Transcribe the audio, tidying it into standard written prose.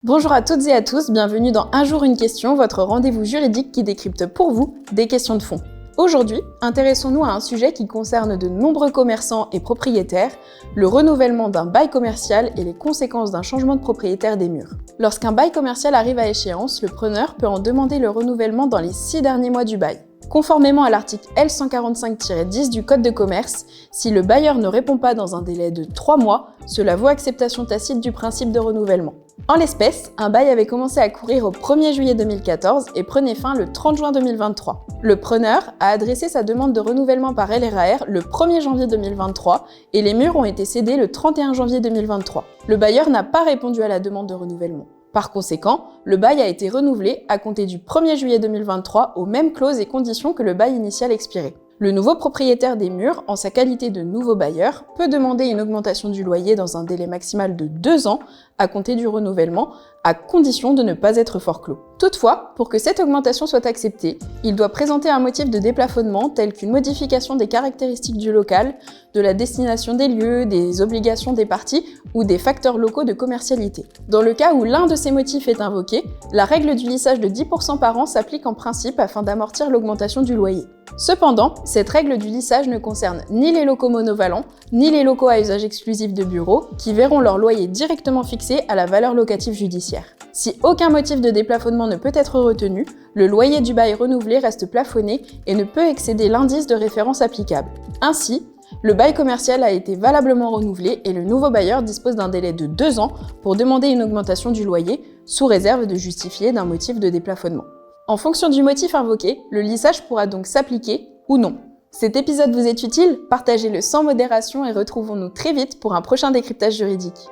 Bonjour à toutes et à tous, bienvenue dans Un jour une question, votre rendez-vous juridique qui décrypte pour vous des questions de fond. Aujourd'hui, intéressons-nous à un sujet qui concerne de nombreux commerçants et propriétaires, le renouvellement d'un bail commercial et les conséquences d'un changement de propriétaire des murs. Lorsqu'un bail commercial arrive à échéance, le preneur peut en demander le renouvellement dans les 6 derniers mois du bail. Conformément à l'article L145-10 du Code de commerce, si le bailleur ne répond pas dans un délai de 3 mois, cela vaut acceptation tacite du principe de renouvellement. En l'espèce, un bail avait commencé à courir au 1er juillet 2014 et prenait fin le 30 juin 2023. Le preneur a adressé sa demande de renouvellement par LRAR le 1er janvier 2023 et les murs ont été cédés le 31 janvier 2023. Le bailleur n'a pas répondu à la demande de renouvellement. Par conséquent, le bail a été renouvelé à compter du 1er juillet 2023 aux mêmes clauses et conditions que le bail initial expiré. Le nouveau propriétaire des murs, en sa qualité de nouveau bailleur, peut demander une augmentation du loyer dans un délai maximal de 2 ans à compter du renouvellement, à condition de ne pas être forclos. Toutefois, pour que cette augmentation soit acceptée, il doit présenter un motif de déplafonnement tel qu'une modification des caractéristiques du local, de la destination des lieux, des obligations des parties ou des facteurs locaux de commercialité. Dans le cas où l'un de ces motifs est invoqué, la règle du lissage de 10% par an s'applique en principe afin d'amortir l'augmentation du loyer. Cependant, cette règle du lissage ne concerne ni les locaux monovalents, ni les locaux à usage exclusif de bureaux, qui verront leur loyer directement fixé à la valeur locative judiciaire. Si aucun motif de déplafonnement ne peut être retenu, le loyer du bail renouvelé reste plafonné et ne peut excéder l'indice de référence applicable. Ainsi, le bail commercial a été valablement renouvelé et le nouveau bailleur dispose d'un délai de 2 ans pour demander une augmentation du loyer, sous réserve de justifier d'un motif de déplafonnement. En fonction du motif invoqué, le lissage pourra donc s'appliquer ou non. Cet épisode vous est utile? Partagez-le sans modération et retrouvons-nous très vite pour un prochain décryptage juridique.